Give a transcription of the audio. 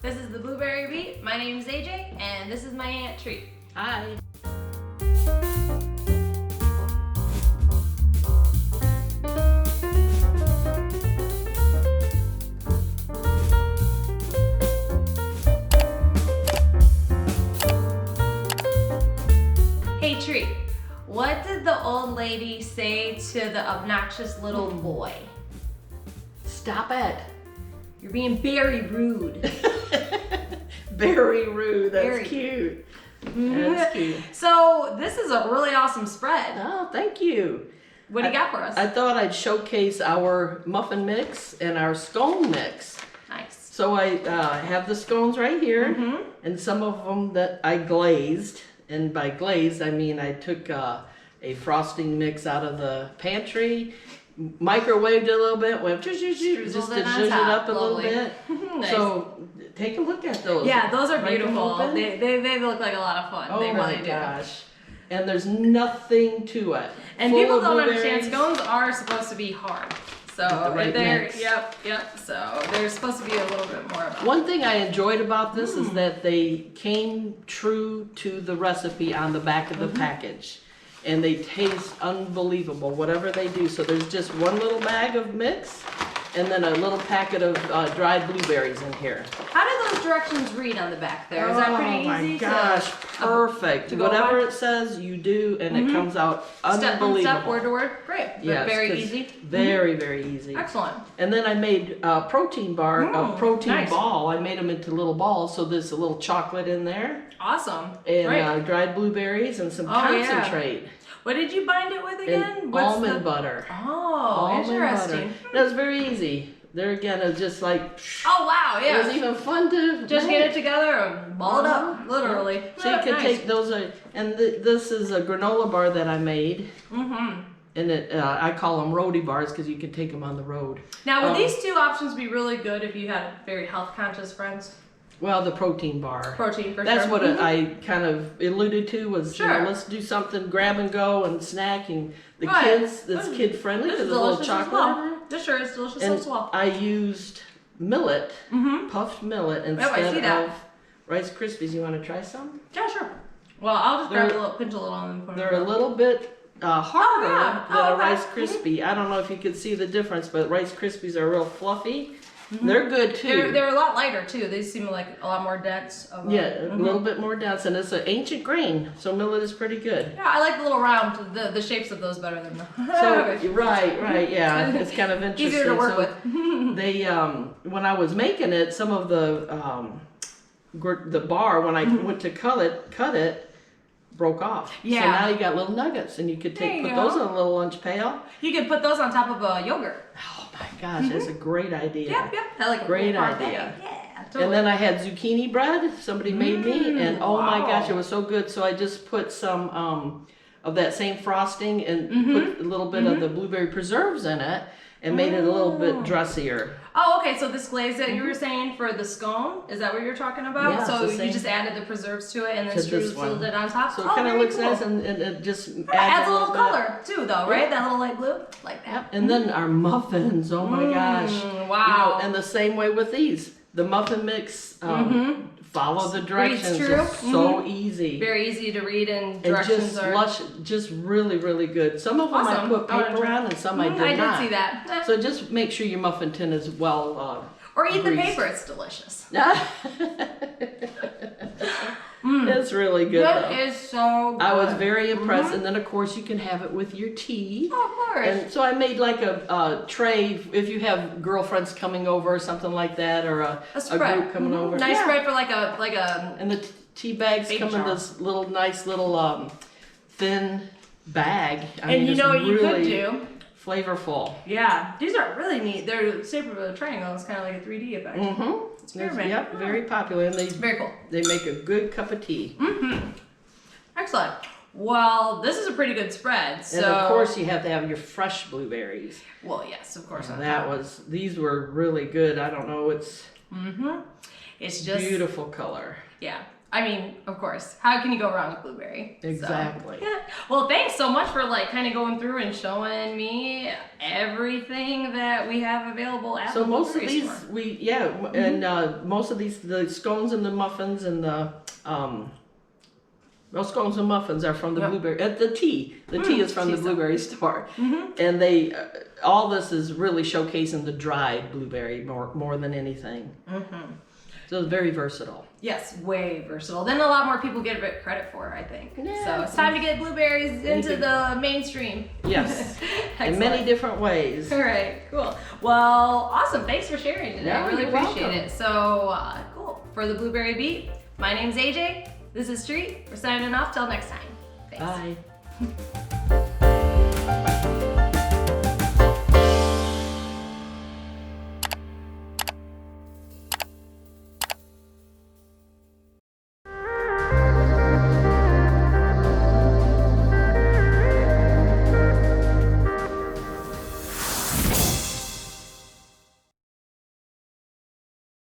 This is the Blueberry Beat. My name is AJ, and this is my Aunt Treat. Hi. Hey Treat, what did the old lady say to the obnoxious little boy? Stop it. You're being very rude. Very rude. That's Very. cute. That's cute. So this is a really awesome spread. Oh, thank you. What do you got for us? I thought I'd showcase our muffin mix and our scone mix. Nice. So I have the scones right here, Mm-hmm. and some of them that I glazed. And by glazed, I mean I took a frosting mix out of the pantry, microwaved it a little bit, went just to zhuzh it up a little bit. Nice. So take a look at those. Yeah, those are Break them beautiful. open. They look like a lot of fun. Oh they really my do. gosh. And there's nothing to it. And Full people of don't understand, blueberries. scones are supposed to be hard. So With the right they're, mix. yep. So they're supposed to be a little bit more about. One thing I enjoyed about this is that they came true to the recipe on the back of the package. And they taste unbelievable, whatever they do. So there's just one little bag of mix and then a little packet of dried blueberries in here. How do those directions read on the back there? Is that pretty easy? Oh my gosh, perfect. to go Whatever by? it says, you do, and it comes out unbelievable. Step by step, word to word. Great. Yes, Very 'cause easy. Very, very easy. Excellent. And then I made a protein bar, a protein nice. ball. I made them into little balls, so there's a little chocolate in there, Awesome. and Great. dried blueberries, and some Oh, yeah. concentrate, What did you bind it with again? and What's almond the... butter. Oh, Almond interesting. butter. That was very easy. There again, it was just like, Oh wow, it yeah. was even fun to Just make. get it together and ball it up, literally. So you can Nice. take those, and this is a granola bar that I made. Mm-hmm. And I call them roadie bars because you can take them on the road. Now, would these two options be really good if you had very health conscious friends? Well, the protein bar. Protein for That's sure. what I kind of alluded to was, you know, Sure. let's do something grab and go and snack, and the Right. kids, it's kid friendly This because is there's a little delicious chocolate as in well. This sure is delicious it. as well. And I used millet, Mm-hmm. puffed millet I see instead that. of Rice Krispies. You want to try some? Yeah, sure. Well, I'll just grab a They're- little, pinch a little on them. They're a little bit harder yeah. than Oh, a okay. Rice Krispie. I don't know if you could see the difference, but Rice Krispies are real fluffy. They're good too. They're a lot lighter too. They seem like a lot more dense. Of a, Yeah, a little bit more dense, and it's an ancient grain, so millet is pretty good. Yeah, I like the little round, the shapes of those better than the. So right, yeah, it's kind of interesting. Easier to work So with. They, when I was making it, some of the bar when I went to cut it, broke off. Yeah. So now you got little nuggets, and you could There you put go. those in a little lunch pail. You could put those on top of a yogurt. Oh my gosh, that's a great idea. Yep. I like a Great little parfait. idea. Yeah, totally. And then I had zucchini bread. Somebody made me, and oh my wow. gosh, it was so good. So I just put some of that same frosting and put a little bit of the blueberry preserves in it, and made it a little bit dressier. Oh, okay. So this glaze that you were saying for the scone, is that what you're talking about? Yeah, so it's the you same. just added the preserves to it and then To this streuselled one. it on top. So it oh, kind of very looks cool. nice, and it just Adds a little bit. color too, though, right? Yeah. That little light blue, like that. And then our muffins. Oh my gosh! Wow. You know, and the same way with these, the muffin mix. Follow the directions. true. It's so easy. Very easy to read and And directions just are. lush, just really, really good. Some of them Awesome. I put I wanna paper try. on, and some I did I not. did see that. So just make sure your muffin tin is well. Or eat the greased. paper. It's delicious. It's really good. That Though. is so good. I was very impressed, and then of course you can have it with your tea. Oh, of course. And so I made like a tray if you have girlfriends coming over or something like that, or a spread. group coming over. Nice Yeah. spread for like a. And the tea bags Baby come in jar. this little nice little thin bag. I And mean, you it's know what you could really do? flavorful. Yeah, these are really neat. They're shaped of a triangle. It's kind of like a 3D effect. Mm-hmm. Experiment. Yep, very popular, and Very cool. they make a good cup of tea. Excellent. Well, this is a pretty good spread. So, And of course, you have to have your fresh blueberries. well, yes, of course. These were really good. I don't know, it's It's just beautiful color. Yeah. I mean, of course, how can you go wrong with blueberry? Exactly. So, yeah. Well, thanks so much for like kind of going through and showing me everything that we have available at So the most of blueberry these, store. and most of these, the scones and the muffins and the, well, scones and muffins are from the blueberry, the tea is from the blueberry store. And they, all this is really showcasing the dried blueberry more than anything. So it's very versatile. Yes, way versatile. Then a lot more people get a bit credit for, I think. Yeah. So it's time to get blueberries into the mainstream. Yes, in Excellent. many different ways. All right, cool. Well, awesome. Thanks for sharing today. Yeah, I really you're appreciate welcome. it. So, cool. For the Blueberry Beat, my name's AJ. This is Treat. We're signing off till next time. Thanks. Bye.